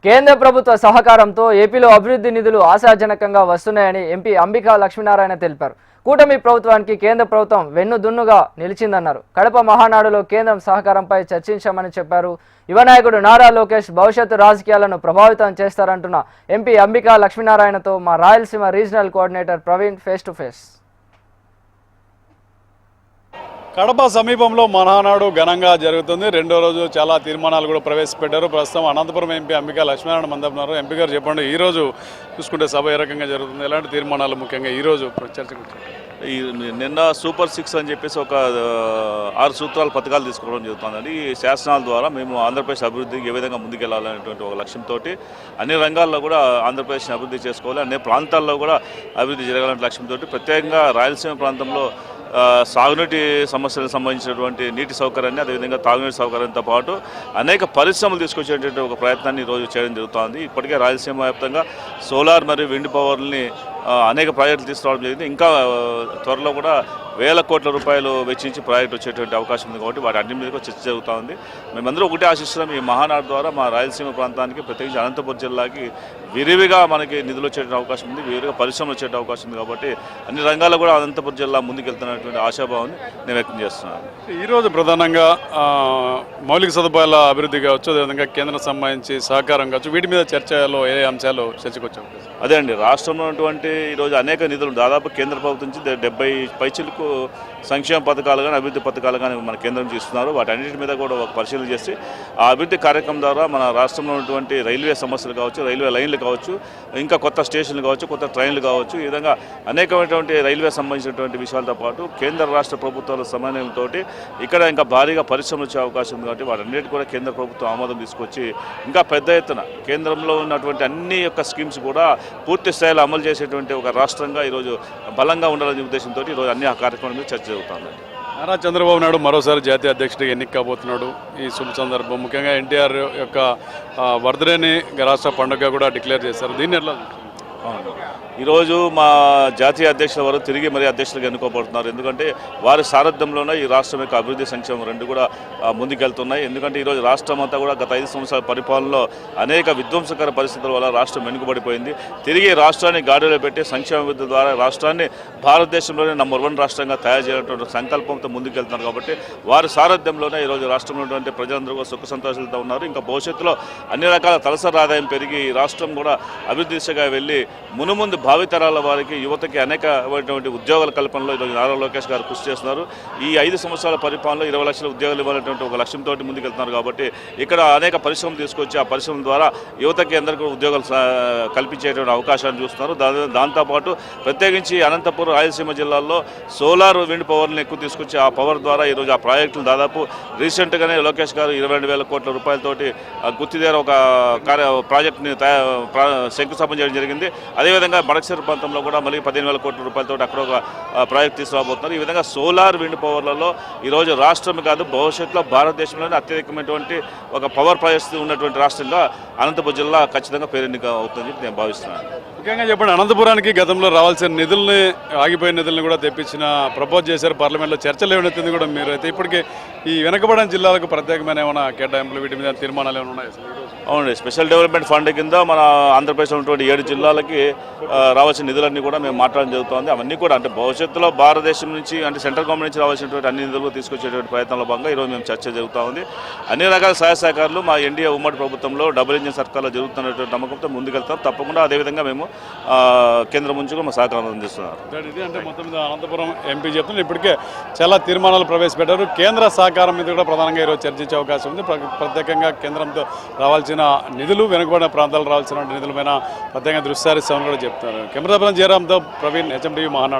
కేంద్ర ప్రభుత్వ సహకారంతో ఏపీలో అభివృద్ధి నిధులు ఆశాజనకంగా వస్తున్నాయని ఎంపీ అంబికా లక్ష్మీనారాయణ తెలిపారు. కూటమి ప్రభుత్వానికి కేంద్ర ప్రభుత్వం వెన్నుదున్నుగా నిలిచిందన్నారు. కడప మహానాడులో కేంద్రం సహకారంపై చర్చించామని చెప్పారు. యువ నాయకుడు నారా లోకేష్ భవిష్యత్తు రాజకీయాలను ప్రభావితం చేస్తారంటున్న ఎంపీ అంబికా లక్ష్మీనారాయణతో మా Rayalaseema regional coordinator Praveen face to face. Kadapa సమీపంలో మహానాడు ఘనంగా జరుగుతుంది. రెండో రోజు చాలా తీర్మానాలు కూడా ప్రవేశపెట్టారు. ప్రస్తుతం అనంతపురం ఎంపీ అంబికా లక్ష్మీనారాయణ మందన్నారు. ఎంపీ గారు చెప్పండి, ఈరోజు చూసుకుంటే సభ ఏ రకంగా జరుగుతుంది, ఎలాంటి తీర్మానాలు ముఖ్యంగా ఈరోజు చర్చకు? నిన్న సూపర్ 6 అని చెప్పేసి ఒక 6 సూత్రాల పథకాలు తీసుకోవడం జరుగుతుందండి. ఈ శాసనాల ద్వారా మేము ఆంధ్రప్రదేశ్ అభివృద్ధికి ఏ విధంగా ముందుకెళ్లాలనేటువంటి ఒక లక్ష్యంతో అన్ని రంగాల్లో కూడా ఆంధ్రప్రదేశ్ని అభివృద్ధి చేసుకోవాలి, అన్ని ప్రాంతాల్లో కూడా అభివృద్ధి జరగాలనే లక్ష్యంతో ప్రత్యేకంగా రాయలసీమ ప్రాంతంలో సాగునీటి సమస్యలకు సంబంధించినటువంటి నీటి సౌకర్యాన్ని, అదేవిధంగా తాగునీటి సౌకర్యంతో పాటు అనేక పరిశ్రమలు తీసుకొచ్చేటువంటి ఒక ప్రయత్నాన్ని ఈరోజు చేయడం జరుగుతుంది. ఇప్పటికే రాయలసీమ వ్యాప్తంగా సోలార్ మరియు విండ్ పవర్ని అనేక ప్రాజెక్టులు తీసుకురావడం జరిగింది. ఇంకా త్వరలో కూడా వేల కోట్ల రూపాయలు వెచ్చించి ప్రాజెక్టు వచ్చేటువంటి అవకాశం ఉంది. కాబట్టి వాటి అన్ని మీద కూడా చర్చ జరుగుతూ ఉంది. మేమందరూ ఒకటే ఆశిస్తున్నాం, ఈ మహానాడు ద్వారా మా రాయలసీమ ప్రాంతానికి, ప్రత్యేకించి అనంతపురం జిల్లాకి విరివిగా మనకి నిధులు వచ్చేటువంటి అవకాశం ఉంది, విరివిగా పరిశ్రమలు వచ్చే అవకాశం ఉంది. కాబట్టి అన్ని రంగాల్లో కూడా అనంతపురం జిల్లా ముందుకెళ్తున్నటువంటి ఆశాభావాన్ని నేను వ్యక్తం చేస్తున్నాను. ఈరోజు ప్రధానంగా మౌలిక సదుపాయాల అభివృద్ధి కావచ్చు, అదేవిధంగా కేంద్రం సంబంధించి సహకారం కావచ్చు, వీటి మీద చర్చలో ఏ అంశాలు చర్చకు వచ్చాయి? అదే అండి, రాష్ట్రంలో ఉన్నటువంటి ఈరోజు అనేక నిధులు దాదాపు కేంద్ర ప్రభుత్వం నుంచి 70 పైచిలకు సంక్షేమ పథకాలు కానీ అభివృద్ధి పథకాలు కానీ మన కేంద్రం చేస్తున్నారు. వాటన్నిటి మీద కూడా ఒక పరిశీలన చేసి ఆ అభివృద్ధి కార్యక్రమం ద్వారా మన రాష్ట్రంలో ఉన్నటువంటి రైల్వే సమస్యలు కావచ్చు, రైల్వే లైన్లు కావచ్చు, ఇంకా కొత్త స్టేషన్లు కావచ్చు, కొత్త ట్రైన్లు కావచ్చు, ఈ విధంగా అనేకమైనటువంటి రైల్వే సంబంధించినటువంటి విషయాలతో పాటు కేంద్ర రాష్ట్ర ప్రభుత్వాల సమన్వయంతో ఇక్కడ ఇంకా భారీగా పరిశ్రమలు వచ్చే అవకాశం ఉంది. కాబట్టి వాటన్నిటి కూడా కేంద్ర ప్రభుత్వం ఆమోదం తీసుకొచ్చి ఇంకా పెద్ద ఎత్తున కేంద్రంలో ఉన్నటువంటి అన్ని యొక్క స్కీమ్స్ కూడా పూర్తి స్థాయిలో అమలు చేసేటువంటి ఒక రాష్ట్రంగా ఈరోజు బలంగా ఉండాలనే ఉద్దేశంతో ఈరోజు అన్ని ఆ కార్యక్రమం మీద చర్చ జరుగుతుందండి. నారా చంద్రబాబు నాయుడు మరోసారి జాతీయ అధ్యక్షుడిగా ఎన్నిక కాబోతున్నాడు. ఈ శుభ సందర్భం ముఖ్యంగా ఎన్టీఆర్ యొక్క బర్త్డేని రాష్ట్ర పండుగ కూడా డిక్లేర్ చేశారు. దీన్ని ఎట్లా? ఈరోజు మా జాతీయ అధ్యక్షుల వారు తిరిగి మరీ అధ్యక్షులుగా ఎన్నుకోబడుతున్నారు. ఎందుకంటే వారి సారథ్యంలోనే ఈ రాష్ట్రం యొక్క అభివృద్ధి సంక్షేమం రెండు కూడా ముందుకెళ్తున్నాయి. ఎందుకంటే ఈరోజు రాష్ట్రం అంతా కూడా గత 5 సంవత్సరాల పరిపాలనలో అనేక విధ్వంసకర పరిస్థితుల వల్ల రాష్ట్రం వెనుకబడిపోయింది. తిరిగి రాష్ట్రాన్ని గాడిలో పెట్టి సంక్షేమ అభివృద్ధి ద్వారా రాష్ట్రాన్ని భారతదేశంలోనే నంబర్ 1 రాష్ట్రంగా తయారు చేయాలన్నటువంటి సంకల్పంతో ముందుకెళ్తున్నారు. కాబట్టి వారి సారథ్యంలోనే ఈరోజు రాష్ట్రంలో ఉన్నటువంటి ప్రజలందరూ కూడా సుఖ సంతోషాలతో ఉన్నారు. ఇంకా భవిష్యత్తులో అన్ని రకాల తలసరి ఆదాయం పెరిగి రాష్ట్రం కూడా అభివృద్ధి దిశగా వెళ్ళి మునుముందు భావితరాల వారికి, యువతకి అనేకమైనటువంటి ఉద్యోగాల కల్పనలో ఈరోజు నారా లోకేష్ గారు కృషి చేస్తున్నారు. ఈ 5 సంవత్సరాల పరిపాలనలో 20 లక్షల ఉద్యోగాలు ఇవ్వాలనేటువంటి ఒక లక్ష్యంతో ముందుకెళ్తున్నారు. కాబట్టి ఇక్కడ అనేక పరిశ్రమలు తీసుకొచ్చి ఆ పరిశ్రమల ద్వారా యువతకి అందరికీ ఉద్యోగాలు కల్పించేటువంటి అవకాశాన్ని చూస్తున్నారు. దాంతోపాటు ప్రత్యేకించి అనంతపురం, రాయలసీమ జిల్లాల్లో సోలార్ విండ్ పవర్ని ఎక్కువ తీసుకొచ్చి ఆ పవర్ ద్వారా ఈరోజు ఆ ప్రాజెక్టులు దాదాపు రీసెంట్గానే లోకేష్ గారు 22,000 కోట్ల రూపాయలతోటి గుత్తి దగ్గర ఒక ప్రాజెక్టుని శంకుస్థాపన చేయడం జరిగింది. అదేవిధంగా బడక్సర్ ప్రాంతంలో కూడా మళ్ళీ 15,000 కోట్ల రూపాయలతో అక్కడ ఒక ప్రాజెక్ట్ తీసుకురాబోతున్నారు. ఈ విధంగా సోలార్ విండ్ పవర్లలో ఈరోజు రాష్ట్రమే కాదు, భవిష్యత్తులో భారతదేశంలోనే అత్యధికమైనటువంటి ఒక పవర్ ప్రాజెక్ట్స్ ఉన్నటువంటి రాష్ట్రంగా అనంతపురం జిల్లా ఖచ్చితంగా పేరెన్నిక అవుతుందని నేను భావిస్తున్నాను. ముఖ్యంగా చెప్పండి, అనంతపురానికి గతంలో రావాల్సిన నిధుల్ని, ఆగిపోయిన నిధులను కూడా తెప్పించిన ప్రపోజ్ చేశారు పార్లమెంట్లో. చర్చలు ఏమైనా కూడా మీరు అయితే ఇప్పటికే ఈ వెనకబడిన జిల్లాలకు ప్రత్యేకమైన ఏమైనా కేటాయింపులు, వీటి మీద తీర్మానాలు ఏమైనా ఉన్నాయి? అవునండి, స్పెషల్ డెవలప్మెంట్ ఫండ్ కింద మన ఆంధ్రప్రదేశ్లో ఉన్నటువంటి 7 జిల్లాలకి రావాల్సిన నిధులన్నీ కూడా మేము మాట్లాడడం జరుగుతుంది. అవన్నీ కూడా అంటే భవిష్యత్తులో భారతదేశం నుంచి, అంటే సెంట్రల్ గవర్నమెంట్ నుంచి రావాల్సినటువంటి అన్ని నిధులు తీసుకొచ్చేటువంటి ప్రయత్నంలో భాగంగా ఈరోజు మేము చర్చ జరుగుతూ ఉంది. అన్ని రకాల సహాయ సహకారాలు మా ఎన్డీఏ ఉమ్మడి ప్రభుత్వంలో డబుల్ ఇంజిన్ సర్కార్లో జరుగుతున్నటువంటి నమ్మకంతో ముందుకెళ్తాం. తప్పకుండా అదేవిధంగా మేము కేంద్రం నుంచి కూడా మా సహకారం అందిస్తున్నారు. ఇది అంటే మొత్తం మీద అనంతపురం ఎంపీ చెప్తున్నారు, ఇప్పటికే చాలా తీర్మానాలు ప్రవేశపెట్టారు. కేంద్ర సహకారం మీద కూడా ప్రధానంగా ఈరోజు చర్చించే అవకాశం ఉంది. ప్రత్యేకంగా కేంద్రంతో రావాల్సిన నిధులు, వెనుకబడిన ప్రాంతాలు రావాల్సిన నిధుల పైన ప్రత్యేకంగా దృష్టి సారిస్తామని కూడా చెప్తున్నారు. కెమెరా పర్సన్ జయరామ్తో ప్రవీణ్, HMTV మహానాడు.